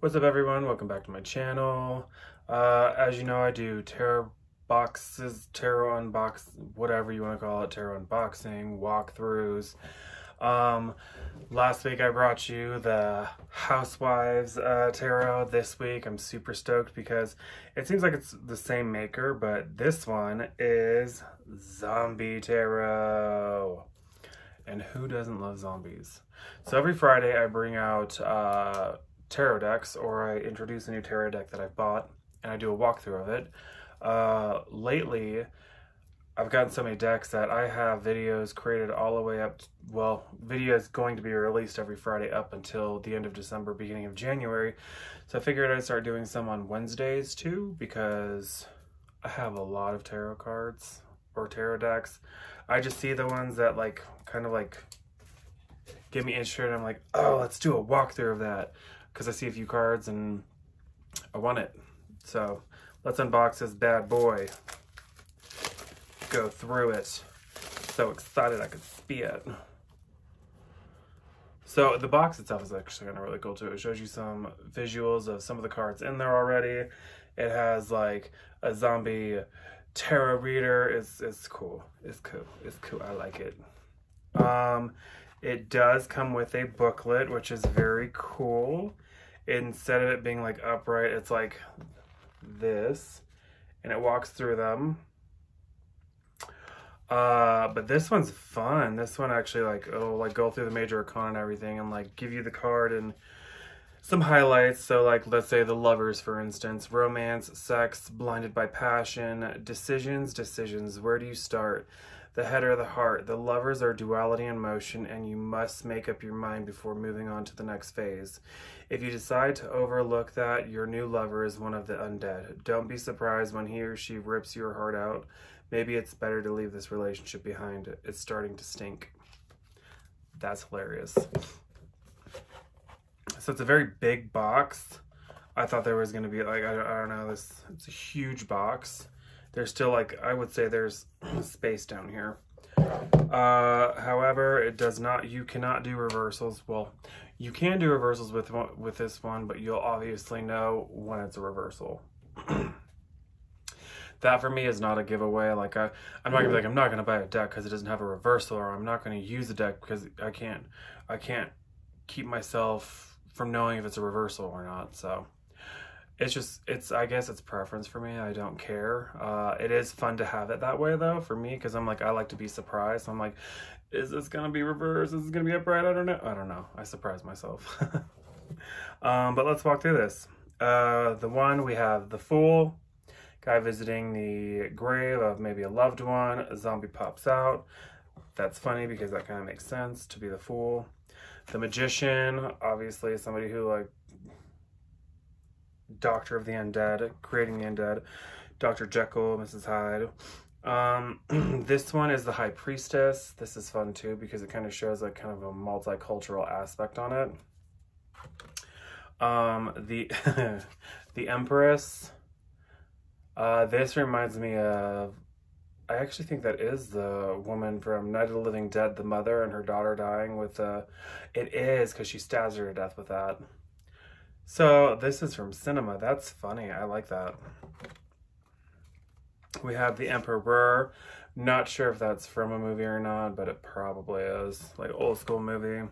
What's up, everyone? Welcome back to my channel. As you know, I do tarot boxes, tarot unbox, whatever you want to call it, tarot unboxing, walkthroughs. Last week I brought you the Housewives tarot. This week I'm super stoked because it seems like it's the same maker, but this one is Zombie Tarot. And who doesn't love zombies? So every Friday I bring out tarot decks, or I introduce a new tarot deck that I've bought and I do a walkthrough of it. Lately I've gotten so many decks that I have videos created all the way up well, videos going to be released every Friday up until the end of December, beginning of January. So I figured I'd start doing some on Wednesdays too, because I have a lot of tarot cards or tarot decks. I just see the ones that kind of get me interested, and I'm like, oh, let's do a walkthrough of that, because I see a few cards and I want it. So let's unbox this bad boy. Go through it. So excited I could see it. So the box itself is actually kind of really cool too. It shows you some visuals of some of the cards in there already. It has like a zombie tarot reader. It's cool. It's cool. It's cool. I like it. It does come with a booklet, which is very cool. Instead of it being like upright, it's like this, and it walks through them. But this one's fun. This one actually it'll go through the major arcana and everything, and give you the card and some highlights. So let's say the lovers, for instance: romance, sex, blinded by passion, decisions. Where do you start? The head or the heart? The lovers are duality in motion, and you must make up your mind before moving on to the next phase. If you decide to overlook that, your new lover is one of the undead. Don't be surprised when he or she rips your heart out. Maybe it's better to leave this relationship behind. It's starting to stink. That's hilarious. So it's a very big box. I thought there was going to be I don't know, it's a huge box. There's still I would say there's space down here. However, it does not, you cannot do reversals. Well, you can do reversals with this one, but you'll obviously know when it's a reversal. That for me is not a giveaway. I'm not gonna be I'm not gonna buy a deck because it doesn't have a reversal, or I'm not gonna use the deck because I can't keep myself from knowing if it's a reversal or not. So I guess it's preference for me. I don't care. It is fun to have it that way though for me, because I like to be surprised. I'm like, is this gonna be reversed? Is this gonna be upright? I don't know. I surprise myself. But let's walk through this. The one, we have the Fool. Guy visiting the grave of maybe a loved one. A zombie pops out. That's funny because that kind of makes sense to be the Fool. The Magician, obviously somebody who Doctor of the Undead, creating the undead. Dr. Jekyll, Mrs. Hyde. This one is the High Priestess. This is fun too because it kind of shows kind of a multicultural aspect on it. The Empress. This reminds me of, I actually think that is the woman from Night of the Living Dead, the mother and her daughter dying with it is, because she stabs her to death with that. So this is from cinema. That's funny. I like that. We have the Emperor. Not sure if that's from a movie or not, but it probably is. Old school movie.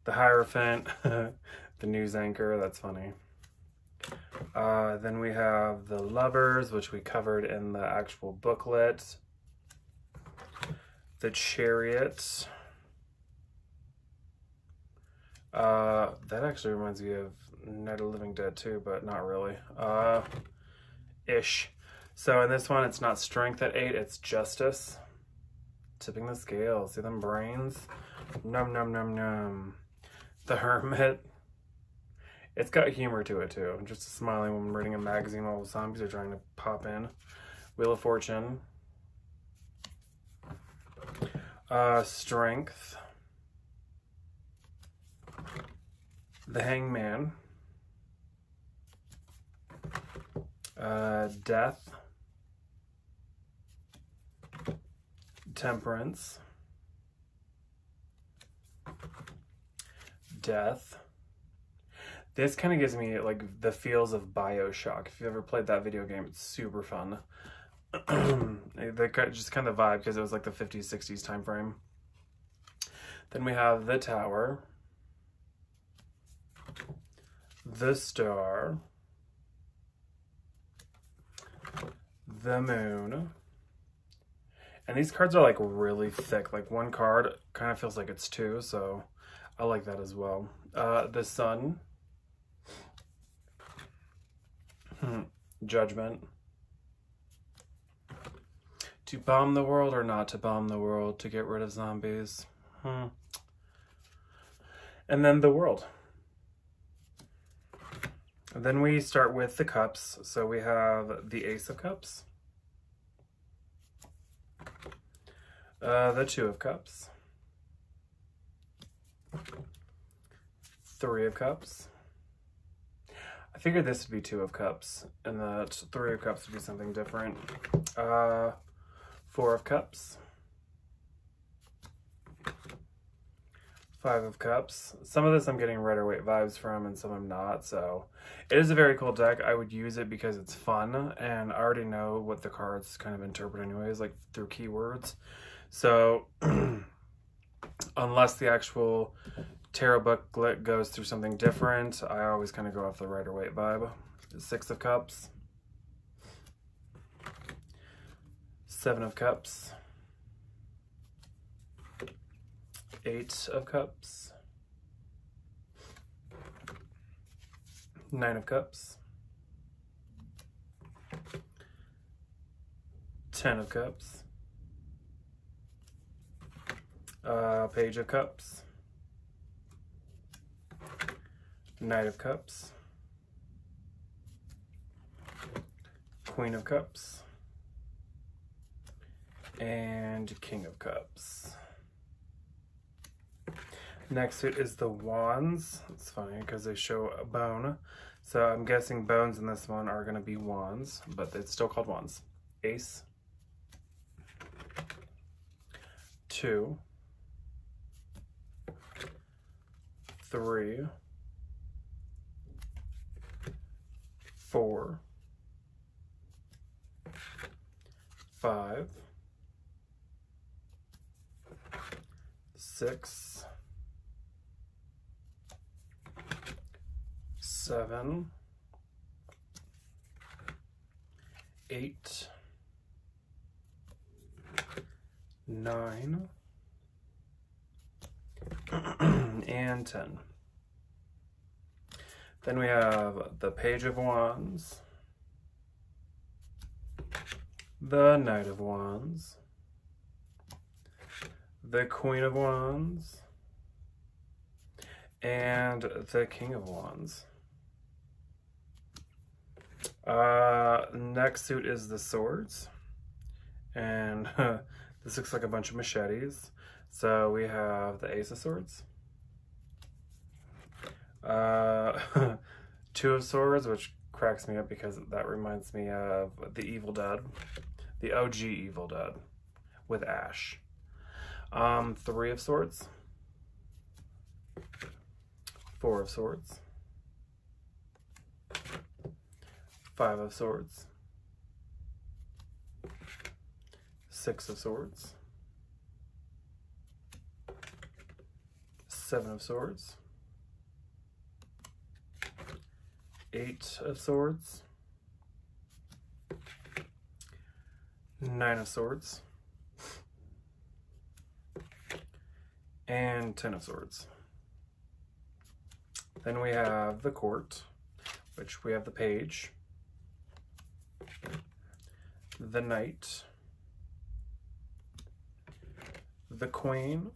The Hierophant. The news anchor. That's funny. Then we have the Lovers, which we covered in the actual booklet. The Chariot. That actually reminds me of Night of the Living Dead too, but not really. Ish. So in this one, it's not strength at 8, it's justice. Tipping the scale. See them brains? Num num num num. The Hermit. It's got humor to it too. Just a smiling woman reading a magazine while the zombies are trying to pop in. Wheel of Fortune. Strength. The Hangman. Death. Temperance. Death. This kind of gives me like the feels of BioShock. If you ever played that video game, it's super fun. Just kind of vibe because it was like the 50s, 60s time frame. Then we have the tower, the star, the moon. And these cards are like really thick. Like one card kind of feels like it's two, so I like that as well. The sun, judgment. To bomb the world or not to bomb the world to get rid of zombies. And then the world. And then we start with the cups. So we have the Ace of Cups, the Two of Cups, Three of Cups. I figured this would be Two of Cups, and that Three of Cups would be something different. Four of Cups, Five of Cups. Some of this I'm getting Rider-Waite vibes from, and some I'm not, so it is a very cool deck. I would use it because it's fun, and I already know what the cards kind of interpret anyways, like through keywords. So, unless the actual tarot booklet goes through something different, I always kind of go off the Rider-Waite vibe. Six of Cups, Seven of Cups, Eight of Cups, Nine of Cups, 10 of Cups, Page of Cups, Knight of Cups, Queen of Cups, and King of Cups. Next it is the wands. It's funny because they show a bone. So I'm guessing bones in this one are going to be wands, but it's still called wands. Ace, 2, 3, 4, 5, 6, 7, 8, 9, and 10. Then we have the Page of Wands, the Knight of Wands, the Queen of Wands, and the King of Wands. Next suit is the swords, and this looks like a bunch of machetes. So we have the Ace of Swords, Two of Swords, which cracks me up because that reminds me of the Evil Dead, the OG Evil Dead with Ash. Three of Swords, Four of Swords, Five of Swords, Six of Swords, Seven of Swords, Eight of Swords, Nine of Swords, and 10 of Swords. Then we have the Court, which we have the Page, the Knight, the Queen,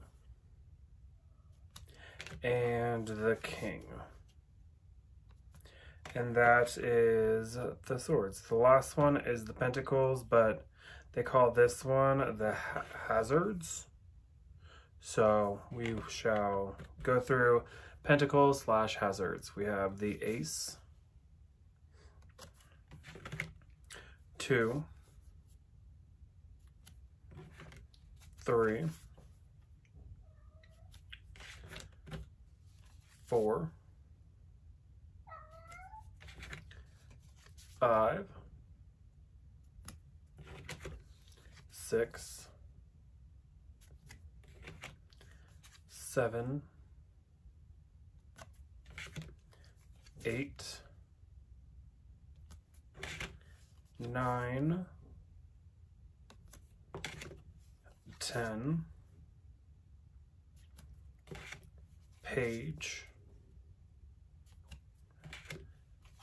and the King. And that is the swords. The last one is the Pentacles, but they call this one the Hazards. So we shall go through Pentacles / Hazards. We have the Ace, 2, 3, 4, 5, 6, 7, 8, 9, 10, page,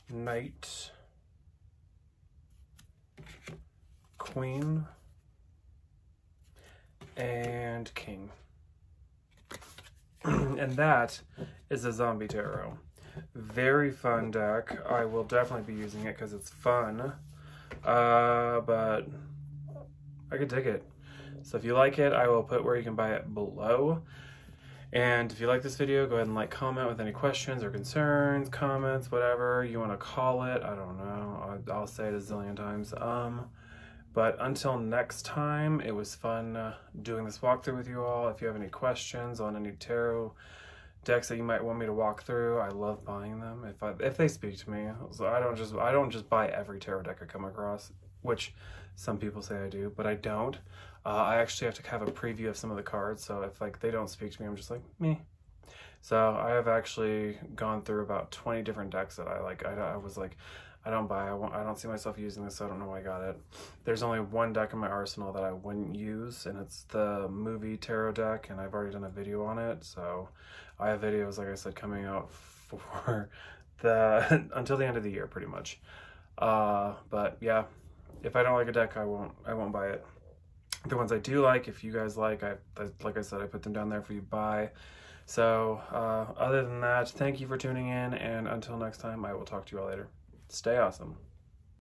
knight, queen, and king. And that is a zombie tarot. Very fun deck. I will definitely be using it because it's fun. But I could dig it. So if you like it, I will put where you can buy it below. And if you like this video, go ahead and like, comment with any questions or concerns, comments, whatever you want to call it. I don't know. I'll say it a zillion times. But until next time, it was fun doing this walkthrough with you all. If you have any questions on any tarot decks that you might want me to walk through, I love buying them if they speak to me. So I don't just buy every tarot deck I come across, which some people say I do, but I don't. I actually have to have a preview of some of the cards, so if like they don't speak to me, I'm just like, me. So I have actually gone through about 20 different decks that I like. I was like, I don't see myself using this, so I don't know why I got it. There's only one deck in my arsenal that I wouldn't use, and it's the movie tarot deck, and I've already done a video on it, so I have videos, like I said, coming out for until the end of the year, pretty much. But yeah, if I don't like a deck, I won't buy it. The ones I do like, if you guys like I said, I put them down there for you to buy. So other than that, thank you for tuning in, and until next time, I will talk to you all later. Stay awesome.